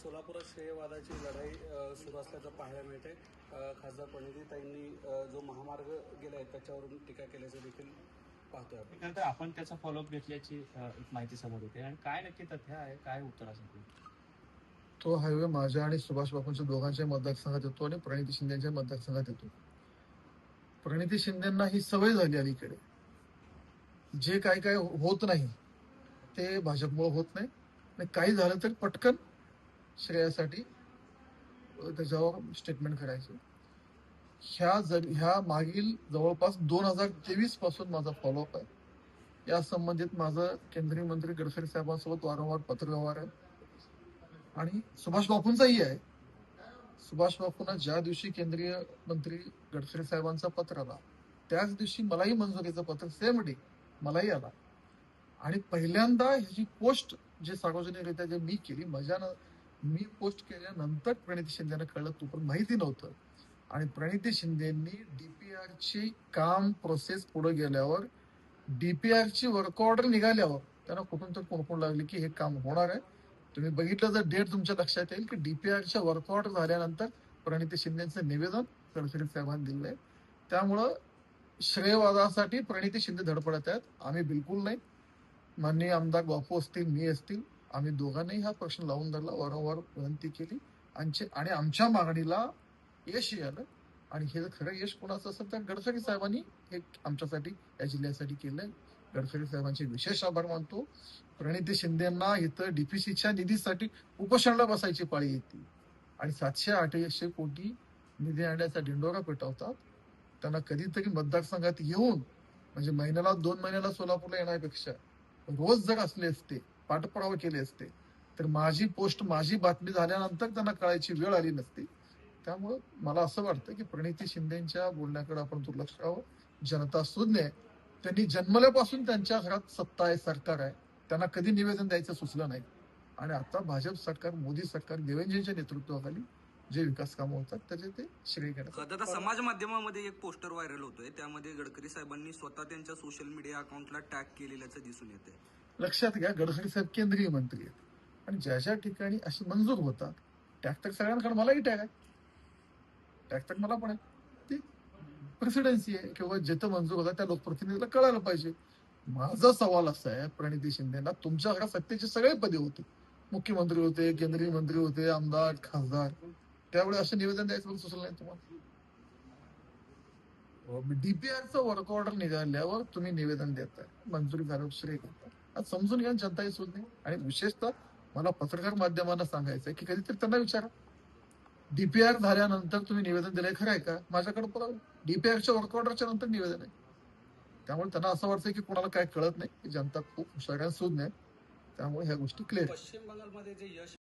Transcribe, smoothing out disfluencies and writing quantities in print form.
सोलापुरात श्रेयवादाची लढाई सुरू असल्याचं पाहायला मिळते. खासदार प्रणितीताईंनी जो महामार्ग गेला आहे त्याच्यावरून टीका केल्याचं देखील पाहतोय आपण. त्यानंतर आपण त्याचा फॉलोअप घेतल्याची एक माहिती समोर येते. आणि काय नक्की तथ्य आहे, काय उत्तर असेल? तो हायवे माझ्या आणि सुभाष बापूंच्या दोघांच्या मतदारसंघात येतो आणि प्रणिती शिंदेच्या मतदारसंघात येतो. प्रणिती शिंदेना ही सवय झाली अलीकडे, जे काय काय होत नाही ते भाजपमुळे होत नाही आणि काही झालं तर पटकन श्रेयासाठी त्याच्यावर स्टेटमेंट करायचं. ह्या मागील जवळपास 2023 पासून माझा फॉलोअप आहे. या संबंधित माझं केंद्रीय मंत्री गडकरी साहेबांसोबत वारंवार पत्रव्यवहार आहे आणि सुभाष बापूंचाही आहे. सुभाष बापूंना ज्या दिवशी केंद्रीय मंत्री गडकरी साहेबांचा पत्र आला त्याच दिवशी मलाही मंजुरीचं पत्र सेम डे मलाही आला. आणि पहिल्यांदा ह्याची पोस्ट जे सार्वजनिकरित्या जे मी केली, मी पोस्ट केल्यानंतर प्रणिती शिंदेना कळलं, तो पण माहिती नव्हतं. आणि प्रणिती शिंदेनी डीपीआरची काम प्रोसेस पुढे गेल्यावर, डीपीआरची वर्क ऑर्डर निघाल्यावर त्यांना कुठून तर कोणकोण लागली की हे काम होणार आहे. तुम्ही बघितलं तर डेट तुमच्या लक्षात येईल की डीपीआरच्या वर्क ऑर्डर झाल्यानंतर प्रणिती शिंदेचं निवेदन गडकरी साहेबांनी दिलं आहे. त्यामुळं श्रेयवादासाठी प्रणिती शिंदे धडपडत आहेत, आम्ही बिलकुल नाही. माननीय आमदार बापू असतील, मी असतील, आम्ही दोघांनाही हा प्रश्न लावून धरला, वारंवार विनंती केली आणि आमच्या मागणीला यश आलं. आणि हे जर खरं यश कोणाचं असेल तर गडकरी साहेबांनी हे आमच्यासाठी, या जिल्ह्यासाठी केलंय. गडकरी साहेबांचे विशेष आभार मानतो. प्रणिती शिंदेना इथं डीपीसीच्या निधीसाठी उपोषणाला बसायची पाळी येते आणि 700-800 कोटी निधी आणण्याचा ढिंडोरा पेटवतात. त्यांना कधीतरी मतदारसंघात येऊन, म्हणजे महिन्याला 2 महिन्याला सोलापूरला येण्यापेक्षा रोज जर असले असते, पाठपुरावे केले असते तर माझी पोस्ट, माझी बातमी झाल्यानंतर त्यांना कळायची वेळ आली नसती. त्यामुळं मला असं वाटतं की प्रणिती शिंदेच्या बोलण्याकडे आपण दुर्लक्ष करावं. जनता सुज्ञ आहे, त्यांनी जन्मल्यापासून त्यांच्या घरात सत्ता आहे, सरकार आहे, त्यांना कधी निवेदन द्यायचं सुचलं नाही. आणि आता भाजप सरकार, मोदी सरकार, देवेंद्रजींच्या नेतृत्वाखाली जे विकास कामं होतात त्याचे ते श्रेय घेतात. आता समाज माध्यमामध्ये एक पोस्टर व्हायरल होतोय, त्यामध्ये गडकरी साहेबांनी स्वतः त्यांच्या सोशल मीडिया अकाउंटला टॅग केलेल्याचं दिसून येते. लक्षात घ्या, गडकरी साहेब केंद्रीय मंत्री आहेत आणि ज्या ज्या ठिकाणी अशी मंजूर होतात, टॅग तर सगळ्यांकडे, मलाही टॅग आहे, टॅग तर मला पण आहे. ती प्रेसिडेन्सी आहे किंवा जिथं मंजूर होतात त्या लोकप्रतिनिधीला कळायला पाहिजे. माझा सवाल असा आहे, प्रणिती शिंदेना तुमच्या घरात सत्तेचे सगळे पदे होते, मुख्यमंत्री होते, केंद्रीय मंत्री होते, आमदार, खासदार, त्यावेळी असं निवेदन द्यायचं सुचलं नाही तुम्हाला? डीपीआरचं वर्क ऑर्डर निघाल्यावर तुम्ही निवेदन देताय, मंजुरी झाल्यावर श्रेय घेताय. आज समजून घ्या जनताही सुद्धा. आणि विशेषतः मला पत्रकार माध्यमांना सांगायचंय की कधीतरी त्यांना विचारा, डीपीआर झाल्यानंतर तुम्ही निवेदन दिलंय, खरं आहे का? माझ्याकडे पुरावा, डीपीआरच्या वर्क ऑर्डरच्या नंतर निवेदन आहे. त्यामुळे त्यांना असं वाटतं की कोणाला काय कळत नाही, की जनता खूप हुशार सुज्ञ आहे. त्यामुळे ह्या गोष्टी क्लिअर. पश्चिम बंगालमध्ये जे यश